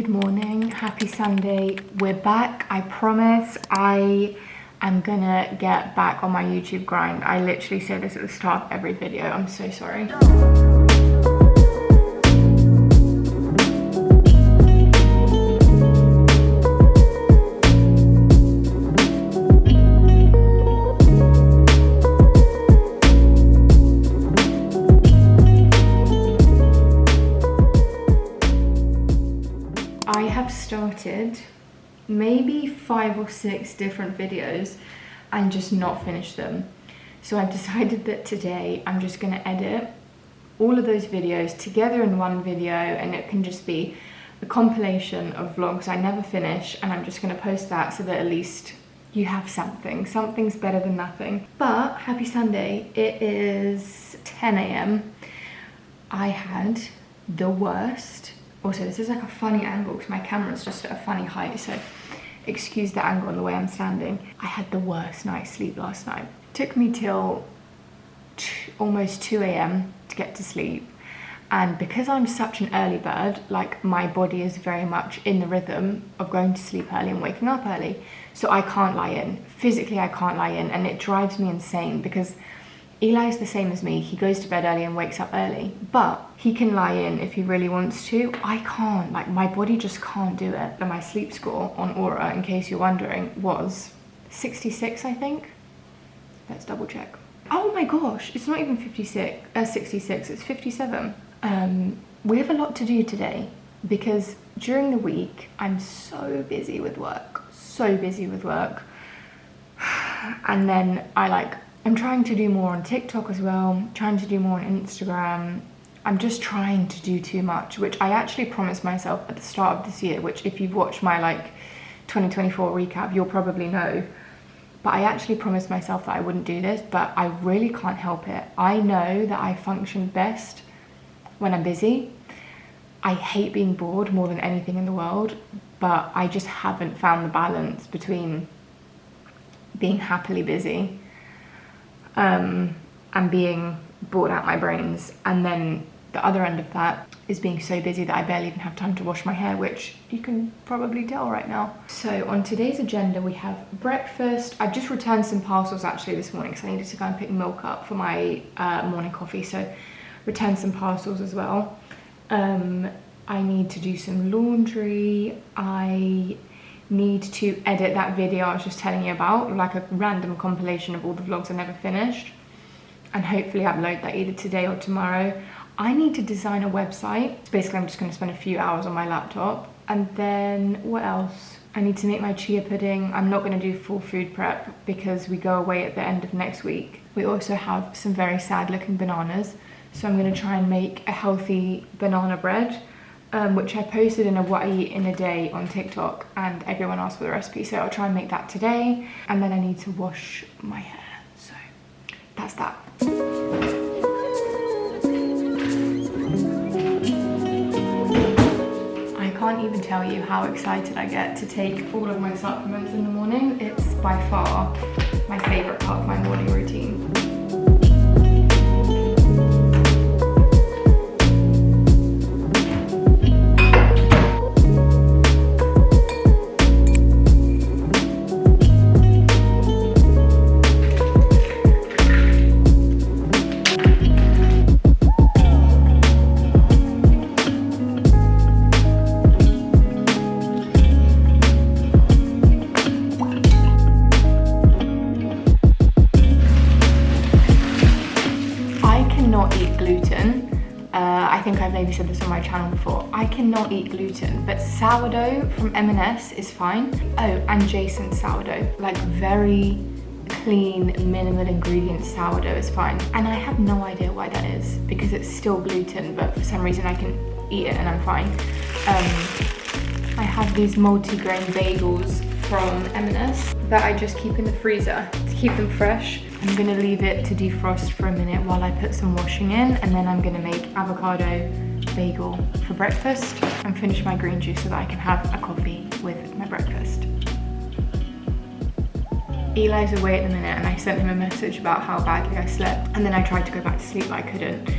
Good morning, happy Sunday. We're back, I promise. I am gonna get back on my YouTube grind. I literally say this at the start of every video. I'm so sorry. I have started maybe 5 or 6 different videos and just not finished them. So I've decided that today I'm just going to edit all of those videos together in one video, and it can just be a compilation of vlogs I never finish, and I'm just going to post that so that at least you have something. Something's better than nothing. But happy Sunday. It is 10 AM. I had the worst. Also, this is like a funny angle because my camera's just at a funny height, so excuse the angle and the way I'm standing. I had the worst night's sleep last night. It took me till almost 2 AM to get to sleep. And because I'm such an early bird, like my body is very much in the rhythm of going to sleep early and waking up early. So I can't lie in. Physically, I can't lie in, and it drives me insane because Eli's the same as me. He goes to bed early and wakes up early, but he can lie in if he really wants to. I can't, like my body just can't do it. And my sleep score on Aura, in case you're wondering, was 66, I think. Let's double check. Oh my gosh, it's not even 66, it's 57. We have a lot to do today because during the week, I'm so busy with work, And then I'm trying to do more on TikTok as well, trying to do more on Instagram. I'm just trying to do too much, which I actually promised myself at the start of this year, which if you've watched my 2024 recap, you'll probably know. But I actually promised myself that I wouldn't do this, but I really can't help it. I know that I function best when I'm busy. I hate being bored more than anything in the world, but I just haven't found the balance between being happily busy and being bored out my brains, and then the other end of that is being so busy that I barely even have time to wash my hair, which you can probably tell right now. So on today's agenda we have breakfast. I've just returned some parcels actually this morning because I needed to go and pick milk up for my morning coffee, so returned some parcels as well. I need to do some laundry. I need to edit that video I was just telling you about, like a random compilation of all the vlogs I never finished, and hopefully upload that either today or tomorrow. I need to design a website. So basically I'm just going to spend a few hours on my laptop. And then what else? I need to make my chia pudding. I'm not going to do full food prep because we go away at the end of next week. We also have some very sad looking bananas, so I'm going to try and make a healthy banana bread, which I posted in a what I eat in a day on TikTok, and everyone asked for the recipe, so I'll try and make that today. And then I need to wash my hair, so that's that. I can't even tell you how excited I get to take all of my supplements in the morning. It's by far my favourite part of my morning routine. I think I've maybe said this on my channel before. I cannot eat gluten, but sourdough from M&S is fine. Oh, and Jason's sourdough, like very clean, minimal ingredients sourdough is fine. And I have no idea why that is, because it's still gluten, but for some reason I can eat it and I'm fine. I have these multi-grain bagels from M&S that I just keep in the freezer to keep them fresh. I'm gonna leave it to defrost for a minute while I put some washing in, and then I'm gonna make avocado bagel for breakfast and finish my green juice so that I can have a coffee with my breakfast. Eli's away at the minute and I sent him a message about how badly I slept, and then I tried to go back to sleep but I couldn't.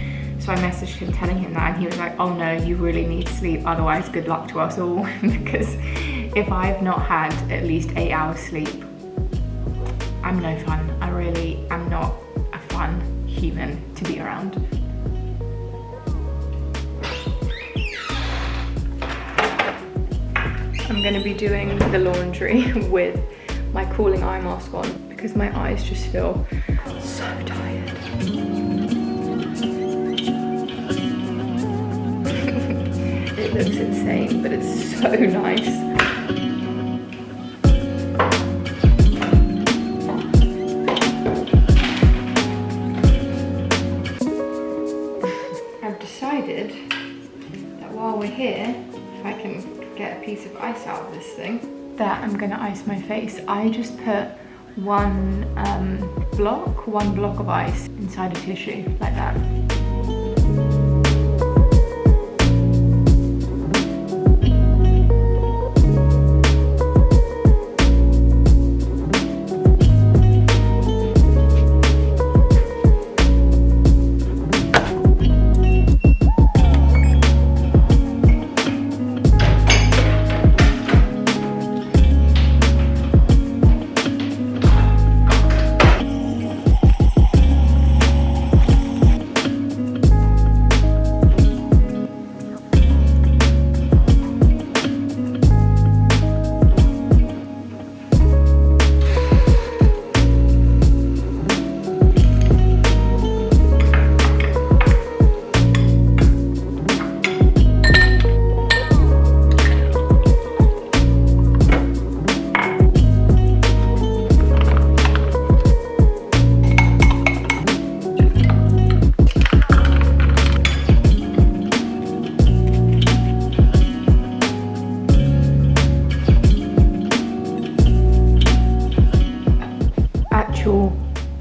So I messaged him telling him that, and he was like, oh no, you really need sleep, otherwise good luck to us all. Because if I've not had at least 8 hours sleep, I'm no fun. I really am not a fun human to be around. I'm gonna be doing the laundry with my cooling eye mask on because my eyes just feel so tired. It looks insane, but it's so nice. I've decided that while we're here, if I can get a piece of ice out of this thing, that I'm gonna ice my face. I just put one block of ice inside a tissue, like that.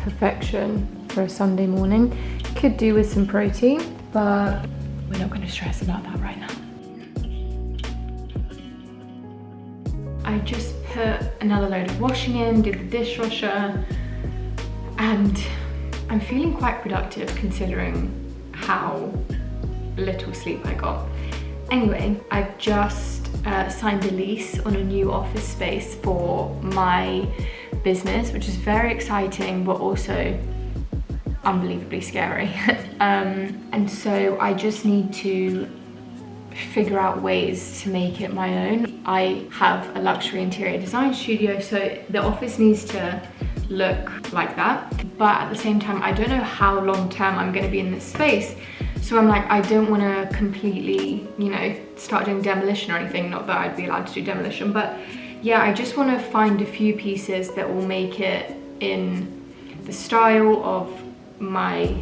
Perfection for a Sunday morning. Could do with some protein, but we're not going to stress about that right now. I just put another load of washing in, did the dishwasher, and I'm feeling quite productive considering how little sleep I got. Anyway, I've just signed a lease on a new office space for my business, which is very exciting but also unbelievably scary. And so I just need to figure out ways to make it my own. I have a luxury interior design studio, so the office needs to look like that, but at the same time I don't know how long term I'm going to be in this space. So I'm like, I don't want to completely, start doing demolition or anything. Not that I'd be allowed to do demolition, but yeah, I just want to find a few pieces that will make it in the style of my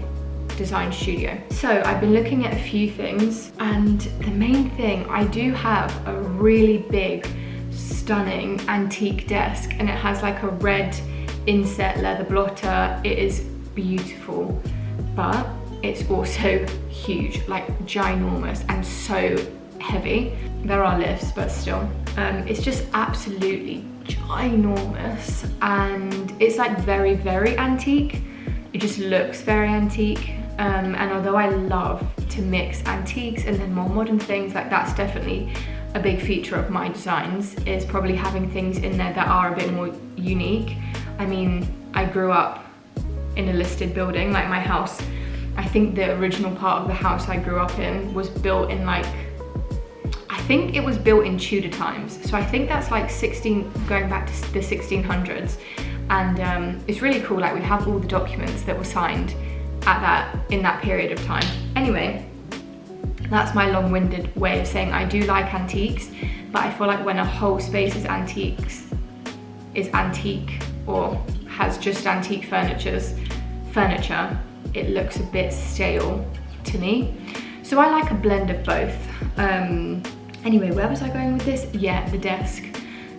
design studio. So I've been looking at a few things, and the main thing, I do have a really big, stunning antique desk, and it has like a red inset leather blotter. It is beautiful, but it's also huge, like ginormous and so heavy. There are lifts, but still. It's just absolutely ginormous, and it's like very, very antique. It just looks very antique. And although I love to mix antiques and then more modern things, like that's definitely a big feature of my designs, is probably having things in there that are a bit more unique. I mean, I grew up in a listed building, like my house. I think the original part of the house I grew up in was built in I think it was built in Tudor times. So I think that's like going back to the 1600s. And it's really cool, like we have all the documents that were signed in that period of time. Anyway, that's my long-winded way of saying I do like antiques, but I feel like when a whole space is antique or has just antique furniture, it looks a bit stale to me. So I like a blend of both. Anyway, where was I going with this? Yeah, the desk.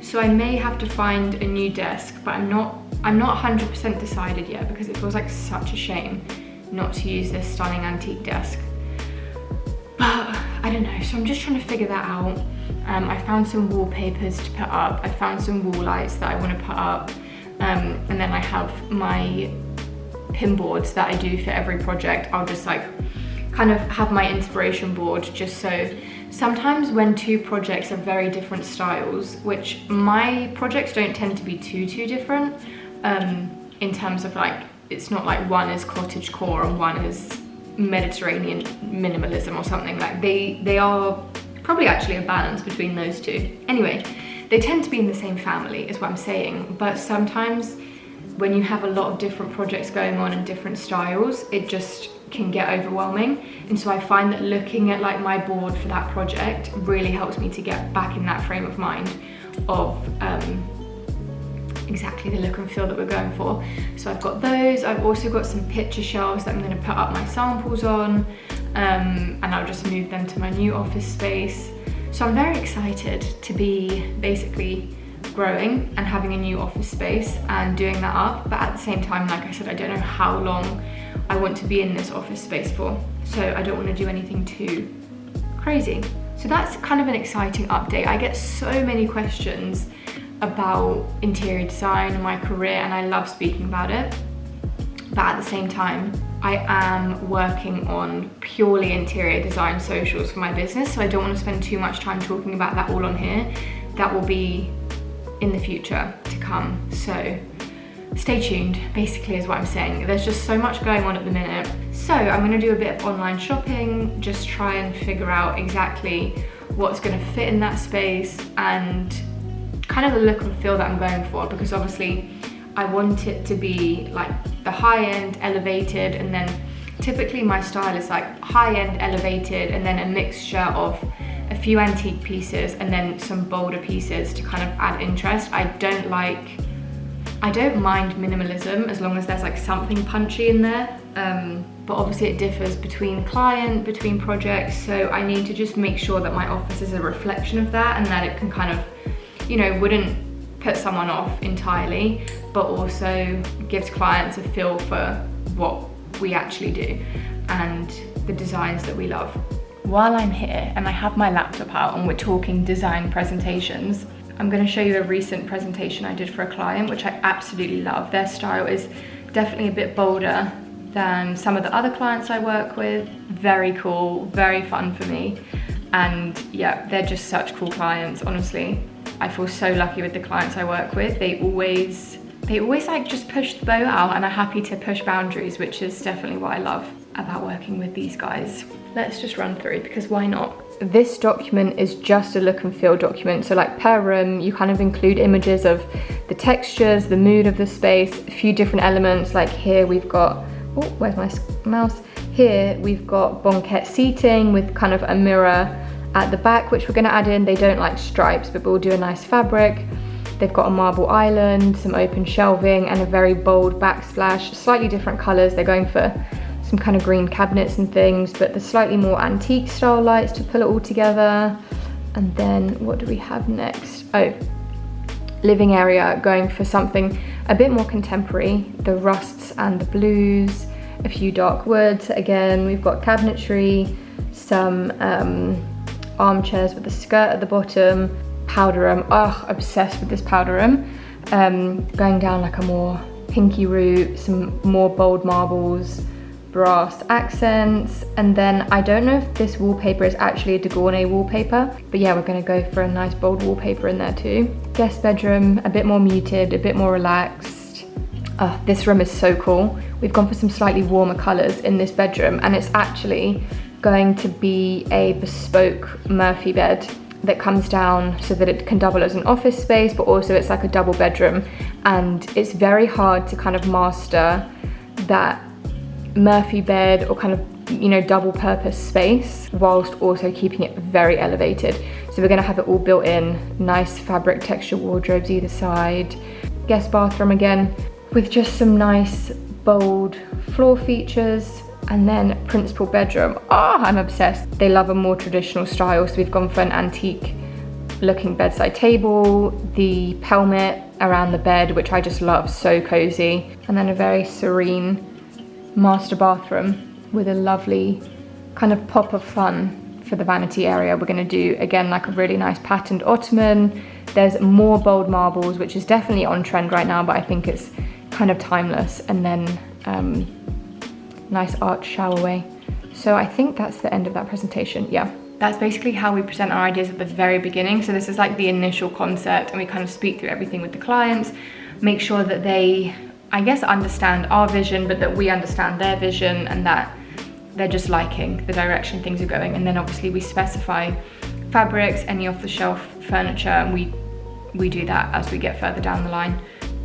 So I may have to find a new desk, but I'm not 100% decided yet, because it feels like such a shame not to use this stunning antique desk. But I don't know, so I'm just trying to figure that out. I found some wallpapers to put up. I found some wall lights that I want to put up. And then I have my pin boards that I do for every project. I'll just like kind of have my inspiration board, just so sometimes when two projects are very different styles, which my projects don't tend to be too different, in terms of like, it's not like one is cottagecore and one is Mediterranean minimalism or something. Like they are probably actually a balance between those two. Anyway, they tend to be in the same family is what I'm saying, but sometimes when you have a lot of different projects going on in different styles, it just can get overwhelming. And so I find that looking at like my board for that project really helps me to get back in that frame of mind of exactly the look and feel that we're going for. So I've got those. I've also got some picture shelves that I'm going to put up my samples on, and I'll just move them to my new office space. So I'm very excited to be basically growing and having a new office space and doing that up, but at the same time, like I said, I don't know how long I want to be in this office space for, so I don't want to do anything too crazy. So that's kind of an exciting update. I get so many questions about interior design and my career, and I love speaking about it, but at the same time I am working on purely interior design socials for my business, so I don't want to spend too much time talking about that all on here. That will be in the future to come, so stay tuned, basically is what I'm saying. There's just so much going on at the minute. So I'm going to do a bit of online shopping, just try and figure out exactly what's going to fit in that space and kind of the look and feel that I'm going for, because obviously I want it to be like the high-end elevated, and then typically my style is like high-end elevated and then a mixture of a few antique pieces and then some bolder pieces to kind of add interest. I don't mind minimalism as long as there's like something punchy in there, but obviously it differs between client, between projects, so I need to just make sure that my office is a reflection of that and that it can kind of, you know, wouldn't put someone off entirely, but also gives clients a feel for what we actually do and the designs that we love. While I'm here and I have my laptop out and we're talking design presentations, I'm going to show you a recent presentation I did for a client, which I absolutely love. Their style is definitely a bit bolder than some of the other clients I work with. Very cool, very fun for me. And yeah, they're just such cool clients, honestly. I feel so lucky with the clients I work with. They always like just push the boat out and are happy to push boundaries, which is definitely what I love about working with these guys. Let's just run through, because why not? This document is just a look and feel document. So like per room, you kind of include images of the textures, the mood of the space, a few different elements. Like here we've got, oh, where's my mouse? Here we've got banquette seating with kind of a mirror at the back, which we're going to add in. They don't like stripes, but we'll do a nice fabric. They've got a marble island, some open shelving, and a very bold backsplash, slightly different colors. They're going for some kind of green cabinets and things, but the slightly more antique style lights to pull it all together. And then what do we have next? Oh, living area, going for something a bit more contemporary, the rusts and the blues, a few dark woods. Again, we've got cabinetry, some armchairs with a skirt at the bottom, powder room. Oh, obsessed with this powder room. Going down like a more pinky route, some more bold marbles, brass accents, and then I don't know if this wallpaper is actually a de Gournay wallpaper, but yeah, we're going to go for a nice bold wallpaper in there too. Guest bedroom, a bit more muted, a bit more relaxed. Oh, this room is so cool. We've gone for some slightly warmer colours in this bedroom, and it's actually going to be a bespoke Murphy bed that comes down so that it can double as an office space, but also it's like a double bedroom, and it's very hard to kind of master that Murphy bed or kind of, you know, double purpose space whilst also keeping it very elevated. So we're going to have it all built in, nice fabric texture wardrobes either side, guest bathroom again with just some nice bold floor features, and then principal bedroom. Oh, I'm obsessed. They love a more traditional style, so we've gone for an antique looking bedside table, the pelmet around the bed, which I just love, so cozy, and then a very serene master bathroom with a lovely kind of pop of fun for the vanity area. We're going to do again like a really nice patterned ottoman. There's more bold marbles, which is definitely on trend right now, but I think it's kind of timeless. And then nice arch showerway. So I think that's the end of that presentation, yeah. That's basically how we present our ideas at the very beginning. So this is like the initial concept, and we kind of speak through everything with the clients, make sure that they, I guess, understand our vision, but that we understand their vision, and that they're just liking the direction things are going. And then obviously we specify fabrics, any off-the-shelf furniture, and we do that as we get further down the line.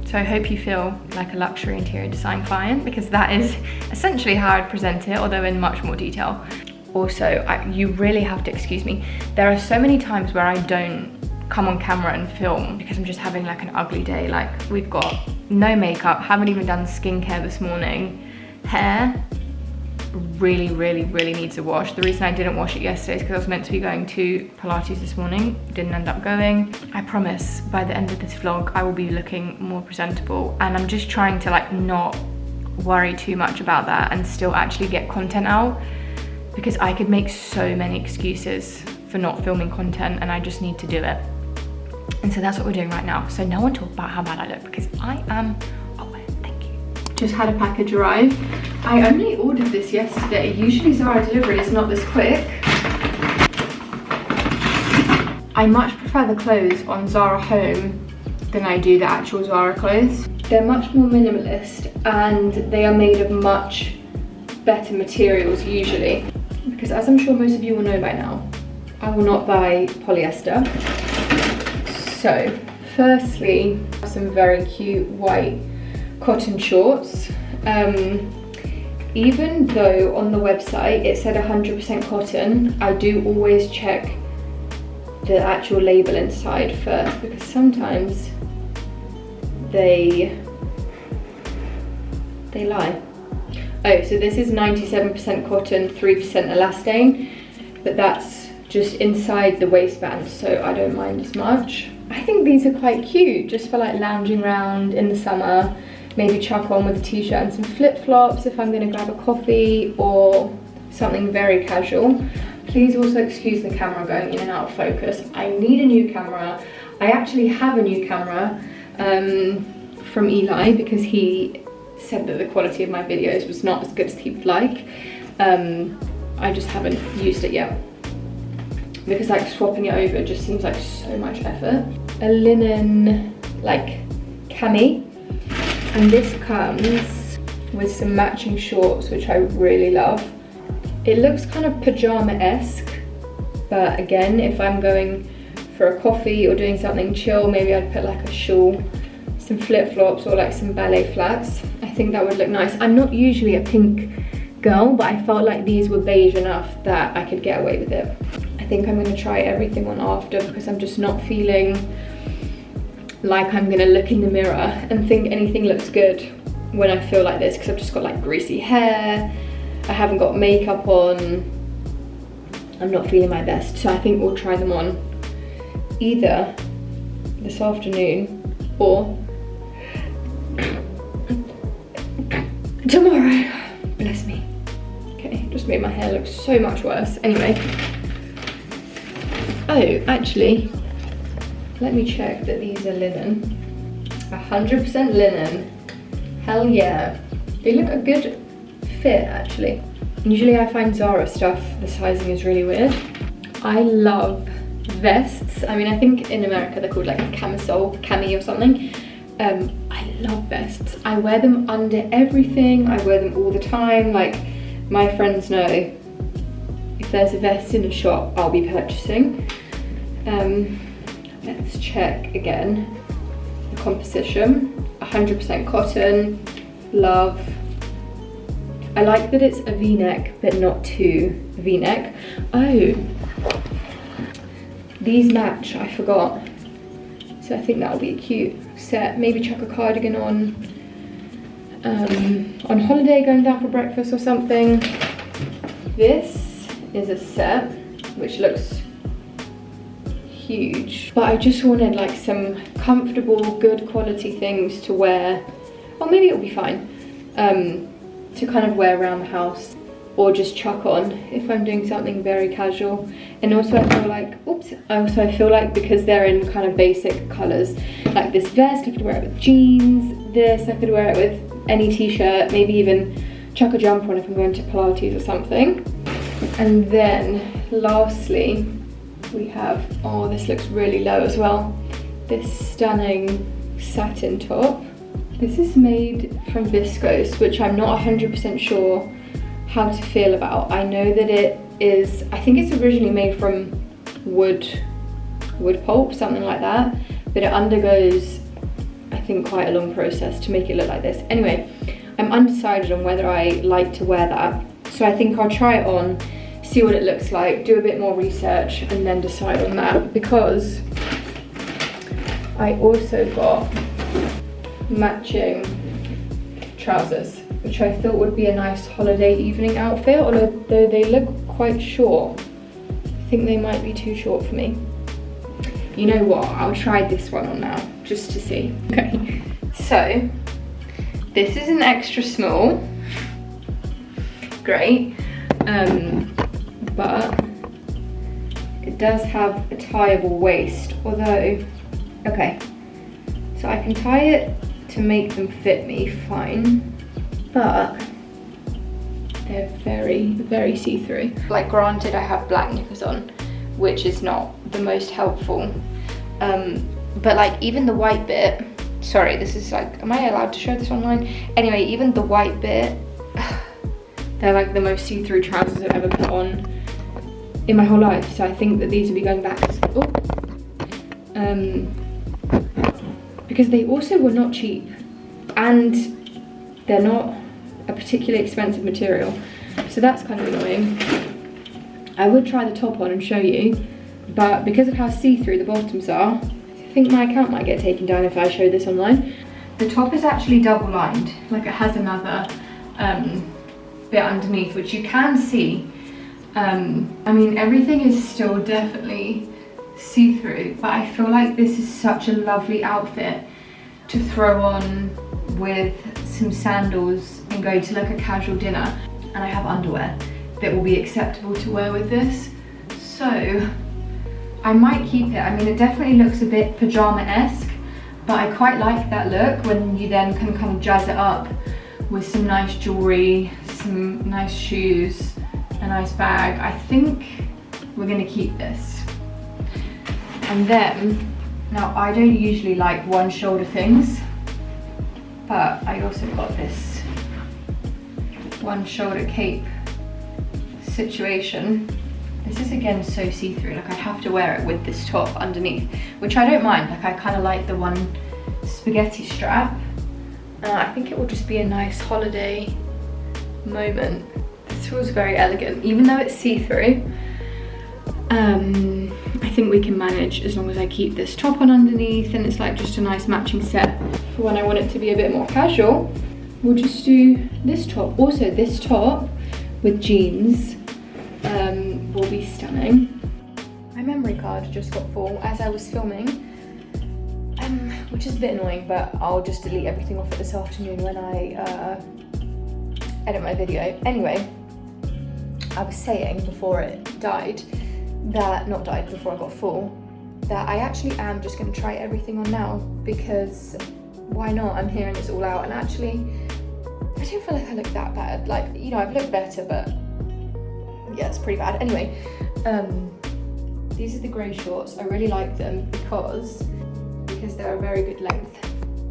So I hope you feel like a luxury interior design client, because that is essentially how I'd present it, although in much more detail. Also, you really have to excuse me. There are so many times where I don't come on camera and film because I'm just having like an ugly day. Like, we've got no makeup, haven't even done skincare this morning. Hair really needs a wash. The reason I didn't wash it yesterday is because I was meant to be going to Pilates this morning, didn't end up going. I promise by the end of this vlog I will be looking more presentable, and I'm just trying to like not worry too much about that and still actually get content out, because I could make so many excuses for not filming content, and I just need to do it. And so that's what we're doing right now. So no one talk about how bad I look, because I am, oh, thank you. Just had a package arrive. I only ordered this yesterday. Usually Zara delivery is not this quick. I much prefer the clothes on Zara Home than I do the actual Zara clothes. They're much more minimalist, and they are made of much better materials usually. Because as I'm sure most of you will know by now, I will not buy polyester. So, firstly, some very cute white cotton shorts. Even though on the website it said 100% cotton, I do always check the actual label inside first, because sometimes they lie. Oh, so this is 97% cotton, 3% elastane, but that's just inside the waistband, so I don't mind as much. I think these are quite cute, just for like lounging around in the summer, maybe chuck on with a t-shirt and some flip-flops if I'm gonna grab a coffee or something very casual. Please also excuse the camera going in and out of focus. I need a new camera. I actually have a new camera from Eli, because he said that the quality of my videos was not as good as he would like. I just haven't used it yet, because like swapping it over just seems like so much effort. A linen like cami, and this comes with some matching shorts, which I really love. It looks kind of pajama-esque, but again, if I'm going for a coffee or doing something chill, maybe I'd put like a shawl, some flip-flops, or like some ballet flats. I think that would look nice. I'm not usually a pink girl, but I felt like these were beige enough that I could get away with it. I think I'm gonna try everything on after, because I'm just not feeling like I'm gonna look in the mirror and think anything looks good when I feel like this, because I've just got like greasy hair, I haven't got makeup on, I'm not feeling my best. So I think we'll try them on either this afternoon or tomorrow. Bless me. Okay, just made my hair look so much worse. Anyway. Oh, actually, let me check that these are linen. 100% linen. Hell yeah. They look a good fit, actually. Usually I find Zara stuff, the sizing is really weird. I love vests. I mean, I think in America they're called like a cami or something. I love vests. I wear them under everything. I wear them all the time. Like, my friends know if there's a vest in a shop, I'll be purchasing. Let's check again the composition. 100% cotton, love. I like that it's a v-neck, but not too v-neck. Oh, these match, I forgot. So I think that'll be a cute set. Maybe chuck a cardigan on holiday, going down for breakfast or something. This is a set which looks huge, but I just wanted like some comfortable, good quality things to wear, or maybe it'll be fine, to kind of wear around the house or just chuck on if I'm doing something very casual. And also I feel like, I feel like because they're in kind of basic colours, like this vest, I could wear it with jeans, this, I could wear it with any t-shirt, maybe even chuck a jumper on if I'm going to Pilates or something. And then lastly, we have, oh, this looks really low as well, this stunning satin top. This is made from viscose, which I'm not 100% sure how to feel about. I know that it is, I think it's originally made from wood pulp, something like that, but it undergoes, I think, quite a long process to make it look like this. Anyway, I'm undecided on whether I like to wear that, so I think I'll try it on, see what it looks like, do a bit more research, and then decide on that, because I also got matching trousers, which I thought would be a nice holiday evening outfit, although they look quite short. I think they might be too short for me. You know what, I'll try this one on now, just to see. Okay, so this is an extra small, great, but it does have a tieable waist, although, okay, so I can tie it to make them fit me fine, but they're very, very see-through. Like, granted, I have black knickers on, which is not the most helpful, but like even the white bit, sorry, this is like, am I allowed to show this online? Anyway, even the white bit, they're like the most see-through trousers I've ever put on in my whole life, so I think that these will be going back. Because they also were not cheap, and they're not a particularly expensive material, so that's kind of annoying. I would try the top on and show you, but because of how see-through the bottoms are, I think my account might get taken down if I show this online. The top is actually double lined, like it has another bit underneath, which you can see. I mean, everything is still definitely see-through, but I feel like this is such a lovely outfit to throw on with some sandals and go to like a casual dinner. And I have underwear that will be acceptable to wear with this, so I might keep it. I mean, it definitely looks a bit pajama-esque, but I quite like that look when you then can kind of jazz it up with some nice jewelry, some nice shoes, a nice bag. I think we're gonna keep this. And then, now I don't usually like one shoulder things, but I also got this one shoulder cape situation. This is again so see-through, like I'd have to wear it with this top underneath, which I don't mind. Like, I kind of like the one spaghetti strap. I think it will just be a nice holiday moment. This feels very elegant, even though it's see-through. I think we can manage as long as I keep this top on underneath, and it's like just a nice matching set for when I want it to be a bit more casual. We'll just do this top. Also, this top with jeans will be stunning. My memory card just got full as I was filming, which is a bit annoying, but I'll just delete everything off it this afternoon when I edit my video. Anyway, I was saying before it died, that, not died, before I got full, that I actually am just going to try everything on now, because why not? I'm here and it's all out, and actually I don't feel like I look that bad. Like, you know, I've looked better, but yeah, it's pretty bad. Anyway, these are the grey shorts. I really like them because they're a very good length.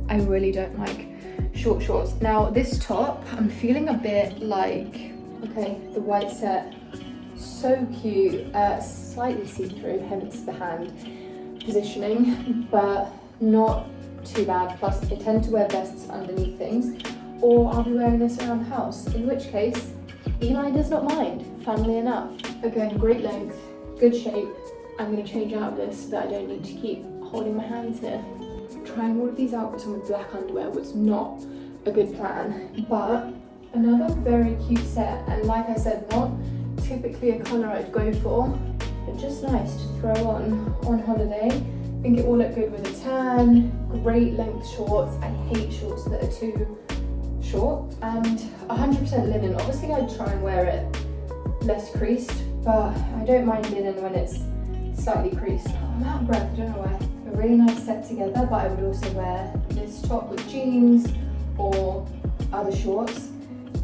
I really don't like short shorts. Now this top, I'm feeling a bit like, okay, the white set, so cute, slightly see-through, hence the hand positioning, but not too bad. Plus I tend to wear vests underneath things, or I'll be wearing this around the house, in which case Eli does not mind, funnily enough. Again, great length, good shape. I'm going to change out of this so that I don't need to keep holding my hands here. Trying all of these outfits on with black underwear was not a good plan, but another very cute set, and like I said, not typically a colour I'd go for, but just nice to throw on holiday. I think it will look good with a tan, great length shorts. I hate shorts that are too short, and 100% linen. Obviously I'd try and wear it less creased, but I don't mind linen when it's slightly creased. I'm out of breath, I don't know why. A really nice set together, but I would also wear this top with jeans or other shorts,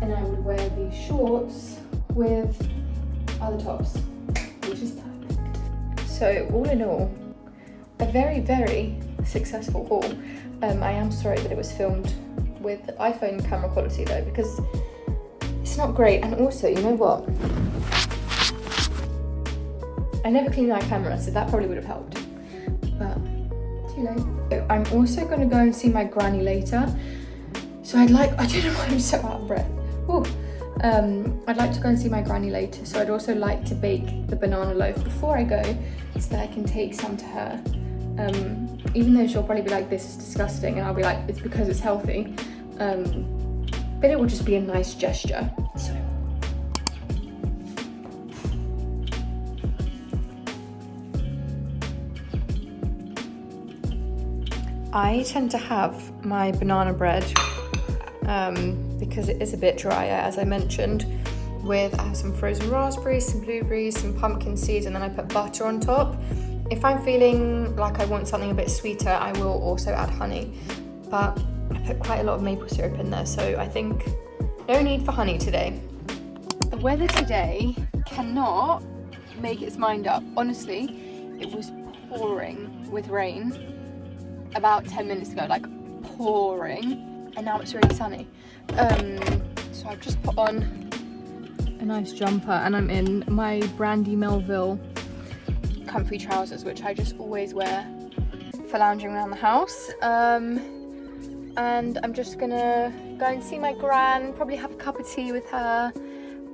and I would wear these shorts with are the tops, which is perfect. So all in all, a very, very successful haul. I am sorry that it was filmed with iPhone camera quality though, because it's not great. And also, you know what? I never clean my camera, so that probably would have helped. But too late. I'm also going to go and see my granny later. So I don't know why I'm so out of breath. Ooh. I'd like to go and see my granny later. So I'd also like to bake the banana loaf before I go, so that I can take some to her. Even though she'll probably be like, this is disgusting, and I'll be like, it's because it's healthy. But it will just be a nice gesture. So. I tend to have my banana bread because it is a bit drier, as I mentioned. I have some frozen raspberries, some blueberries, some pumpkin seeds, and then I put butter on top. If I'm feeling like I want something a bit sweeter, I will also add honey. But I put quite a lot of maple syrup in there, so I think no need for honey today. The weather today cannot make its mind up. Honestly, it was pouring with rain about 10 minutes ago, like pouring, and now it's really sunny. So I've just put on a nice jumper and I'm in my Brandy Melville comfy trousers, which I just always wear for lounging around the house. And I'm just gonna go and see my gran, probably have a cup of tea with her,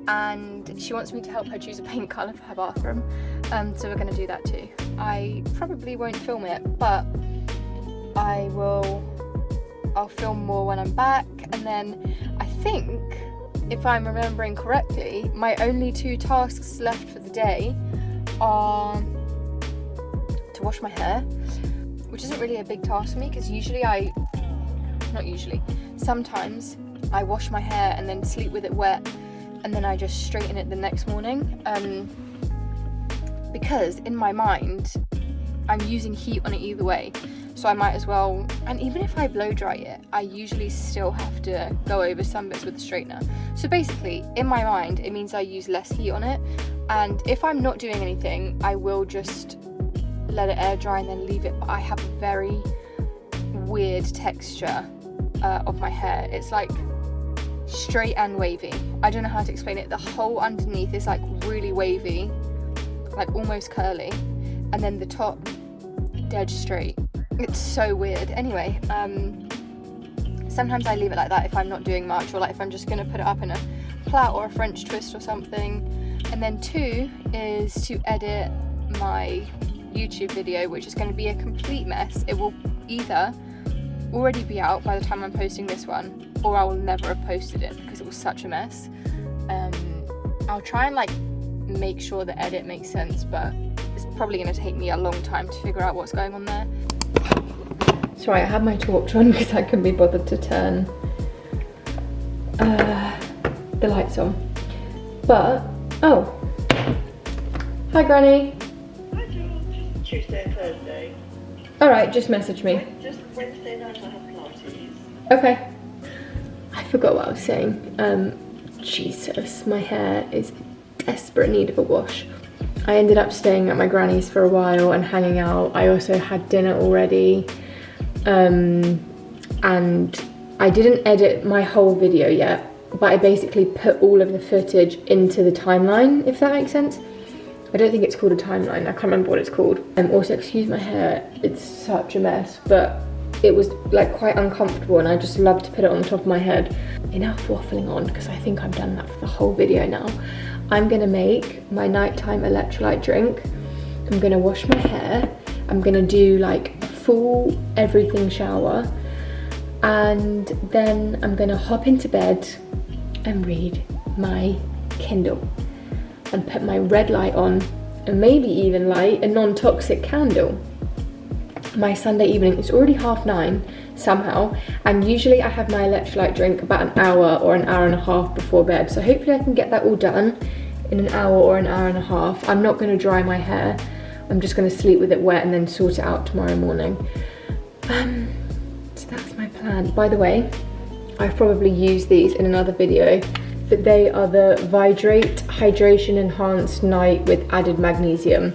and she wants me to help her choose a paint colour for her bathroom, so we're gonna do that too. I probably won't film it, but I'll film more when I'm back. And then I think, if I'm remembering correctly, my only 2 tasks left for the day are to wash my hair, which isn't really a big task for me, because sometimes I wash my hair and then sleep with it wet, and then I just straighten it the next morning, because in my mind I'm using heat on it either way, so I might as well. And even if I blow dry it, I usually still have to go over some bits with a straightener. So basically, in my mind, it means I use less heat on it, and if I'm not doing anything, I will just let it air dry and then leave it. But I have a very weird texture of my hair. It's like straight and wavy. I don't know how to explain it. The whole underneath is like really wavy, like almost curly, and then the top dead straight. It's so weird. Anyway, sometimes I leave it like that if I'm not doing much, or like if I'm just gonna put it up in a plait or a French twist or something. And then 2 is to edit my YouTube video, which is going to be a complete mess. It will either already be out by the time I'm posting this one, or I will never have posted it because it was such a mess. I'll try and like make sure the edit makes sense, but it's probably going to take me a long time to figure out what's going on there. Sorry, I have my torch on because I couldn't be bothered to turn the lights on. But, oh, hi Granny. Hi George, Tuesday and Thursday. Alright, just message me. Just Wednesday night I have Pilates. Okay. I forgot what I was saying. Jesus, my hair is in desperate need of a wash. I ended up staying at my granny's for a while and hanging out. I also had dinner already. And I didn't edit my whole video yet, but I basically put all of the footage into the timeline, if that makes sense. I don't think it's called a timeline, I can't remember what it's called. Also, excuse my hair, it's such a mess, but it was like quite uncomfortable and I just love to put it on the top of my head. Enough waffling on, because I think I've done that for the whole video now. I'm gonna make my nighttime electrolyte drink. I'm gonna wash my hair. I'm gonna do like a full everything shower. And then I'm gonna hop into bed and read my Kindle and put my red light on and maybe even light a non-toxic candle. My Sunday evening, it's already 9:30 somehow, and usually I have my electrolyte drink about an hour or an hour and a half before bed, so hopefully I can get that all done in an hour or an hour and a half. I'm not going to dry my hair, I'm just going to sleep with it wet and then sort it out tomorrow morning. So that's my plan. By the way, I've probably used these in another video, but they are the Vidrate Hydration Enhanced Night with added magnesium.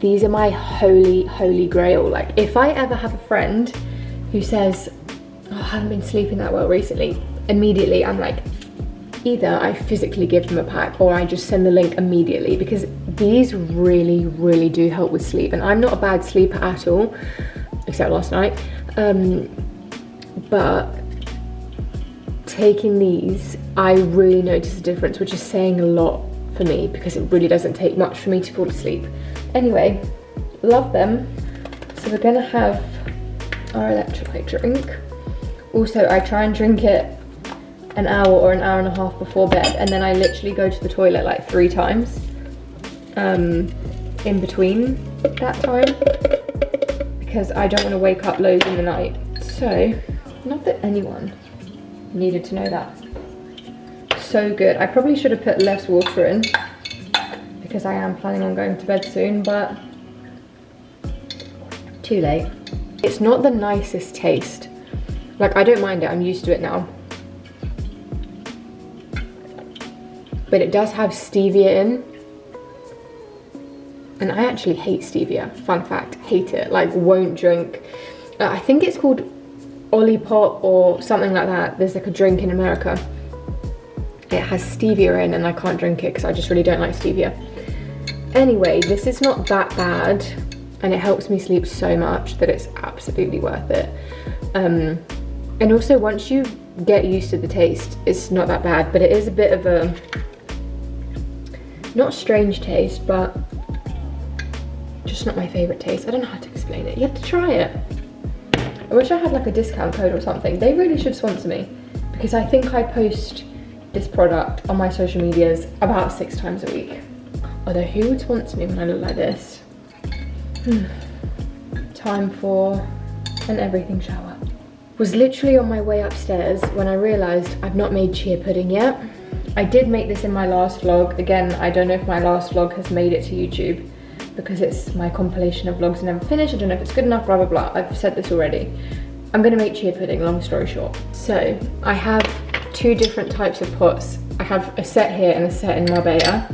These are my holy grail. Like, if I ever have a friend who says, oh, I haven't been sleeping that well recently, immediately I'm like, either I physically give them a pack or I just send the link immediately, because these really do help with sleep. And I'm not a bad sleeper at all, except last night. But taking these, I really notice a difference, which is saying a lot for me, because it really doesn't take much for me to fall asleep. Anyway, love them. So we're gonna have our electrolyte drink. Also, I try and drink it an hour or an hour and a half before bed, and then I literally go to the toilet like 3 times in between that time, because I don't want to wake up loads in the night. So, not that anyone needed to know that. So good. I probably should have put less water in, because I am planning on going to bed soon, but too late. It's not the nicest taste. Like, I don't mind it, I'm used to it now. But it does have stevia in. And I actually hate stevia, fun fact, hate it. Like, won't drink. I think it's called Olipop or something like that. There's like a drink in America. It has stevia in, and I can't drink it because I just really don't like stevia. Anyway, this is not that bad, and it helps me sleep so much that it's absolutely worth it. And also, once you get used to the taste, it's not that bad, but it is a bit of a, not strange taste, but just not my favorite taste. I don't know how to explain it. You have to try it. I wish I had like a discount code or something. They really should sponsor me, because I think I post this product on my social medias about 6 times a week. Although, who would sponsor me when I look like this? Time for an everything shower. Was literally on my way upstairs when I realised I've not made chia pudding yet. I did make this in my last vlog. Again, I don't know if my last vlog has made it to YouTube, because it's my compilation of vlogs never finished. I don't know if it's good enough, blah blah blah. I've said this already. I'm gonna make chia pudding, long story short. So I have 2 different types of pots. I have a set here and a set in Marbella.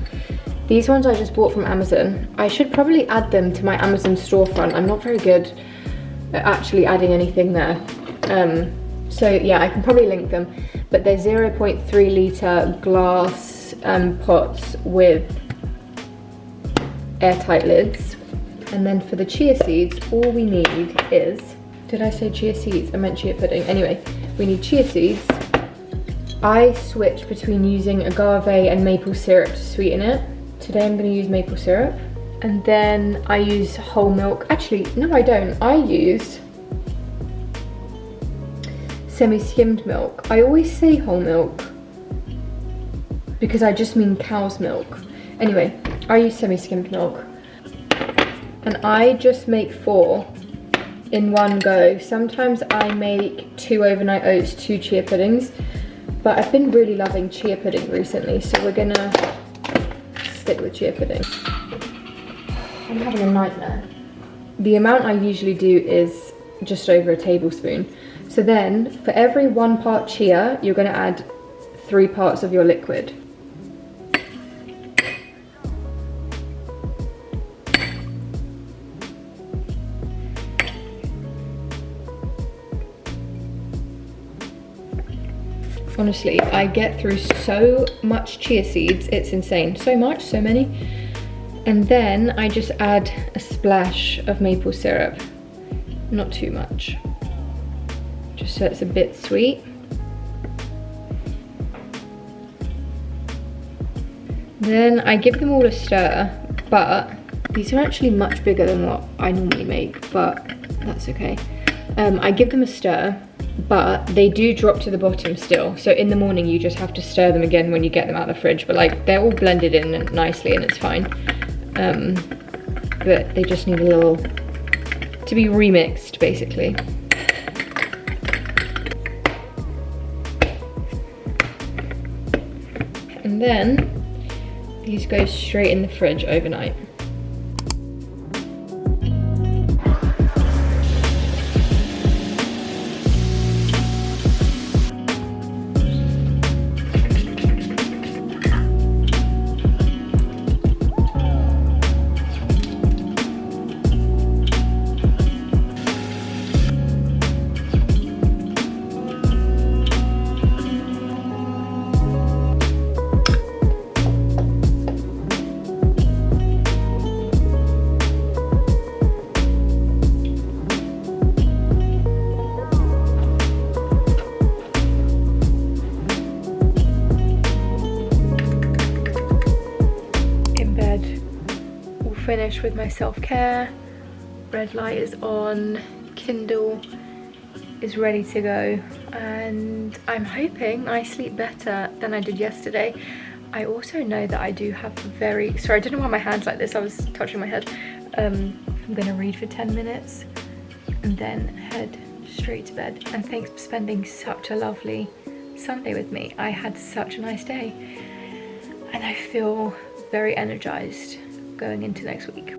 These ones I just bought from Amazon. I should probably add them to my Amazon storefront. I'm not very good at actually adding anything there. So yeah, I can probably link them. But they're 0.3 litre glass pots with airtight lids. And then for the chia seeds, all we need is, did I say chia seeds? I meant chia pudding. Anyway, we need chia seeds. I switch between using agave and maple syrup to sweeten it. Today I'm going to use maple syrup. And then I use whole milk. Actually, no I don't. I use semi-skimmed milk. I always say whole milk because I just mean cow's milk. Anyway, I use semi-skimmed milk. And I just make 4 in one go. Sometimes I make 2 overnight oats, 2 chia puddings. But I've been really loving chia pudding recently, so we're gonna stick with chia pudding. I'm having a nightmare. The amount I usually do is just over a tablespoon. So then, for every 1 part chia, you're gonna add 3 parts of your liquid. Honestly, I get through so much chia seeds, it's insane. So much, so many. And then I just add a splash of maple syrup. Not too much. Just so it's a bit sweet. Then I give them all a stir, but these are actually much bigger than what I normally make, but that's okay. I give them a stir, but they do drop to the bottom still. So in the morning you just have to stir them again when you get them out of the fridge, but like they're all blended in nicely and it's fine. But they just need a little, to be remixed basically. And then these go straight in the fridge overnight. finished with my self-care. Red light is on, Kindle is ready to go, and I'm hoping I sleep better than I did yesterday. I also know that I do have very, sorry, I don't know why my hand's like this, I was touching my head. I'm gonna read for 10 minutes and then head straight to bed. And thanks for spending such a lovely Sunday with me. I had such a nice day and I feel very energized going into next week.